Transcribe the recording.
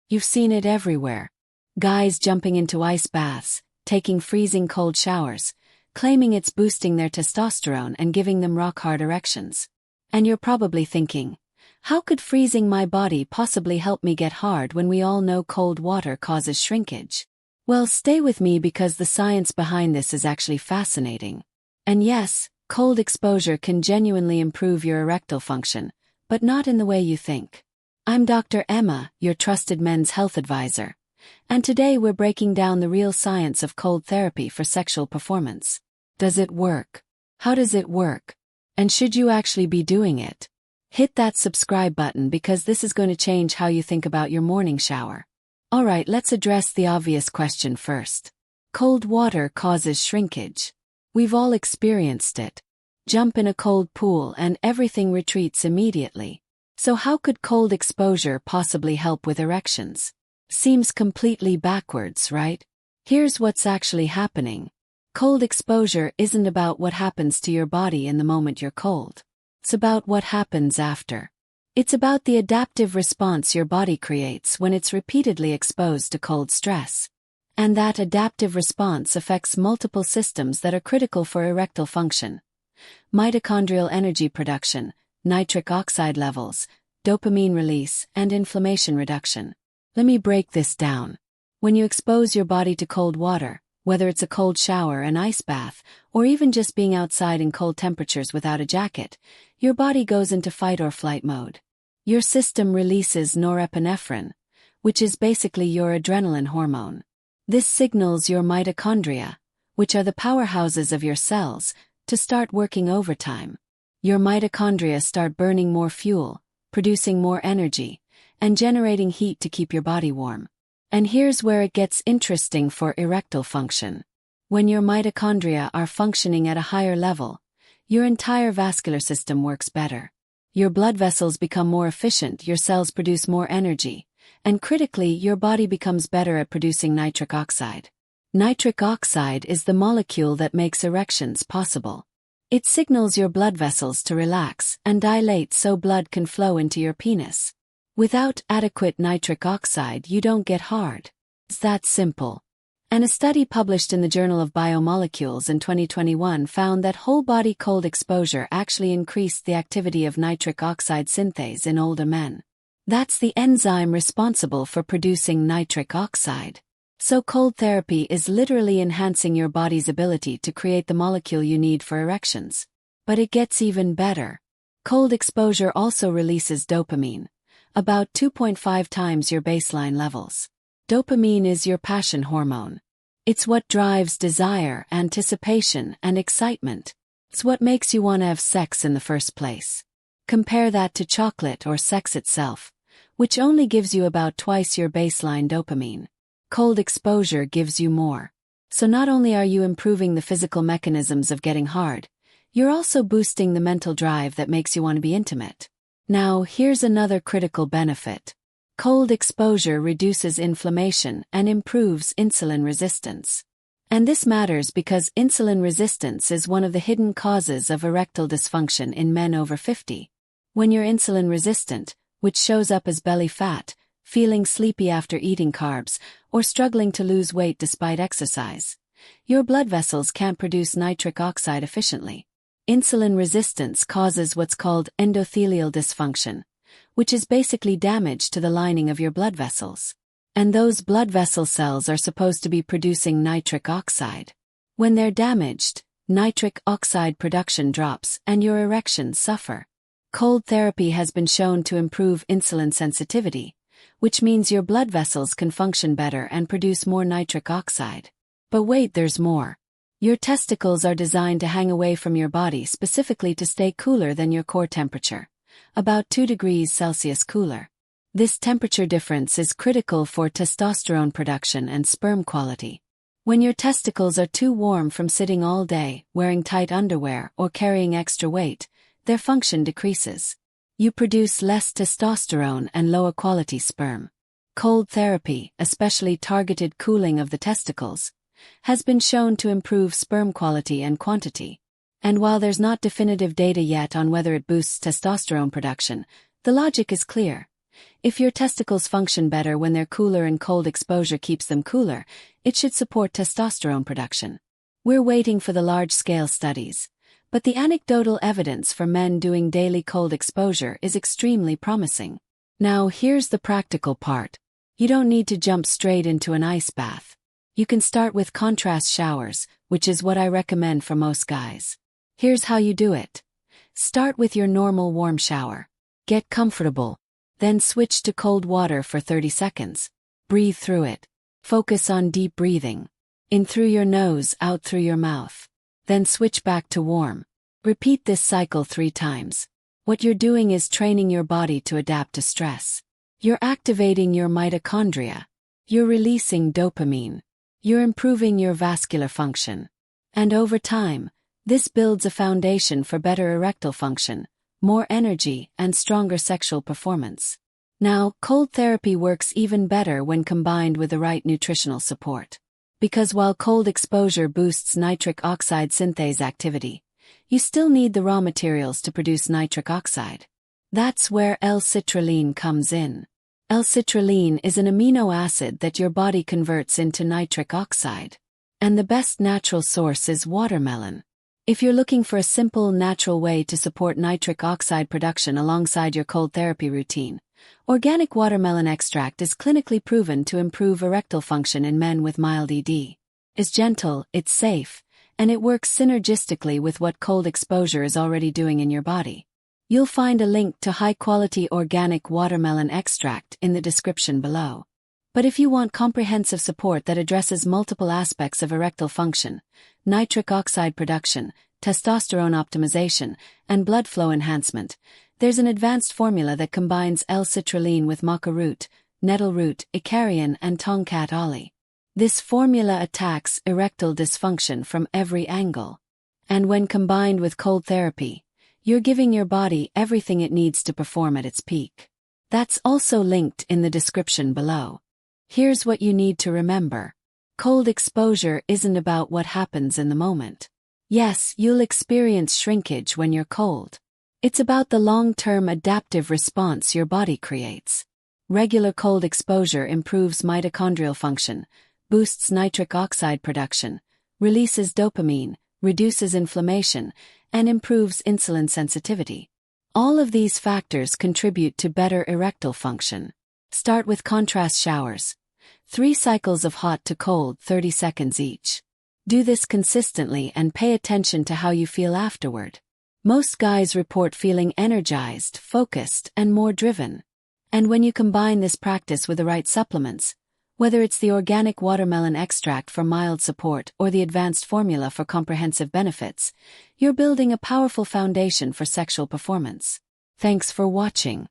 You've seen it everywhere. Guys jumping into ice baths, taking freezing cold showers, claiming it's boosting their testosterone and giving them rock-hard erections. And you're probably thinking, how could freezing my body possibly help me get hard when we all know cold water causes shrinkage? Well, stay with me because the science behind this is actually fascinating. And yes, cold exposure can genuinely improve your erectile function, but not in the way you think. I'm Dr. Emma, your trusted men's health advisor, and today we're breaking down the real science of cold therapy for sexual performance. Does it work? How does it work? And should you actually be doing it? Hit that subscribe button because this is going to change how you think about your morning shower. Alright, let's address the obvious question first. Cold water causes shrinkage. We've all experienced it. Jump in a cold pool and everything retreats immediately. So how could cold exposure possibly help with erections? Seems completely backwards, right? Here's what's actually happening. Cold exposure isn't about what happens to your body in the moment you're cold. It's about what happens after. It's about the adaptive response your body creates when it's repeatedly exposed to cold stress. And that adaptive response affects multiple systems that are critical for erectile function. Mitochondrial energy production, nitric oxide levels, dopamine release, and inflammation reduction. Let me break this down. When you expose your body to cold water, whether it's a cold shower, an ice bath, or even just being outside in cold temperatures without a jacket, your body goes into fight or flight mode. Your system releases norepinephrine, which is basically your adrenaline hormone. This signals your mitochondria, which are the powerhouses of your cells, to start working overtime. Your mitochondria start burning more fuel, producing more energy, and generating heat to keep your body warm. And here's where it gets interesting for erectile function. When your mitochondria are functioning at a higher level, your entire vascular system works better. Your blood vessels become more efficient, your cells produce more energy, and critically, your body becomes better at producing nitric oxide. Nitric oxide is the molecule that makes erections possible. It signals your blood vessels to relax and dilate so blood can flow into your penis. Without adequate nitric oxide, you don't get hard. It's that simple. And a study published in the Journal of Biomolecules in 2021 found that whole-body cold exposure actually increased the activity of nitric oxide synthase in older men. That's the enzyme responsible for producing nitric oxide. So cold therapy is literally enhancing your body's ability to create the molecule you need for erections. But it gets even better. Cold exposure also releases dopamine, about 2.5 times your baseline levels. Dopamine is your passion hormone. It's what drives desire, anticipation, and excitement. It's what makes you want to have sex in the first place. Compare that to chocolate or sex itself, which only gives you about twice your baseline dopamine. Cold exposure gives you more. So not only are you improving the physical mechanisms of getting hard, you're also boosting the mental drive that makes you want to be intimate. Now, here's another critical benefit. Cold exposure reduces inflammation and improves insulin resistance. And this matters because insulin resistance is one of the hidden causes of erectile dysfunction in men over 50. When you're insulin resistant, which shows up as belly fat, feeling sleepy after eating carbs, or struggling to lose weight despite exercise, your blood vessels can't produce nitric oxide efficiently. Insulin resistance causes what's called endothelial dysfunction, which is basically damage to the lining of your blood vessels. And those blood vessel cells are supposed to be producing nitric oxide. When they're damaged, nitric oxide production drops and your erections suffer. Cold therapy has been shown to improve insulin sensitivity, which means your blood vessels can function better and produce more nitric oxide. But wait, there's more. Your testicles are designed to hang away from your body specifically to stay cooler than your core temperature, about 2 degrees Celsius cooler. This temperature difference is critical for testosterone production and sperm quality. When your testicles are too warm from sitting all day, wearing tight underwear, or carrying extra weight, their function decreases. You produce less testosterone and lower quality sperm. Cold therapy, especially targeted cooling of the testicles, has been shown to improve sperm quality and quantity. And while there's not definitive data yet on whether it boosts testosterone production, the logic is clear. If your testicles function better when they're cooler and cold exposure keeps them cooler, it should support testosterone production. We're waiting for the large-scale studies, but the anecdotal evidence for men doing daily cold exposure is extremely promising. Now here's the practical part. You don't need to jump straight into an ice bath. You can start with contrast showers, which is what I recommend for most guys. Here's how you do it. Start with your normal warm shower. Get comfortable. Then switch to cold water for 30 seconds. Breathe through it. Focus on deep breathing. In through your nose, out through your mouth. Then switch back to warm. Repeat this cycle 3 times. What you're doing is training your body to adapt to stress. You're activating your mitochondria. You're releasing dopamine. You're improving your vascular function. And over time, this builds a foundation for better erectile function, more energy, and stronger sexual performance. Now, cold therapy works even better when combined with the right nutritional support. Because while cold exposure boosts nitric oxide synthase activity, you still need the raw materials to produce nitric oxide. That's where L-citrulline comes in. L-citrulline is an amino acid that your body converts into nitric oxide. And the best natural source is watermelon. If you're looking for a simple, natural way to support nitric oxide production alongside your cold therapy routine, organic watermelon extract is clinically proven to improve erectile function in men with mild ED. It's gentle, it's safe, and it works synergistically with what cold exposure is already doing in your body. You'll find a link to high-quality organic watermelon extract in the description below. But if you want comprehensive support that addresses multiple aspects of erectile function, nitric oxide production, testosterone optimization, and blood flow enhancement, there's an advanced formula that combines L-citrulline with maca root, nettle root, icarian, and tongkat ollie. This formula attacks erectile dysfunction from every angle. And when combined with cold therapy, you're giving your body everything it needs to perform at its peak. That's also linked in the description below. Here's what you need to remember. Cold exposure isn't about what happens in the moment. Yes, you'll experience shrinkage when you're cold. It's about the long-term adaptive response your body creates. Regular cold exposure improves mitochondrial function, boosts nitric oxide production, releases dopamine, reduces inflammation, and improves insulin sensitivity. All of these factors contribute to better erectile function. Start with contrast showers. 3 cycles of hot to cold, 30 seconds each. Do this consistently and pay attention to how you feel afterward. Most guys report feeling energized, focused, and more driven. And when you combine this practice with the right supplements, whether it's the organic watermelon extract for mild support or the advanced formula for comprehensive benefits, you're building a powerful foundation for sexual performance. Thanks for watching.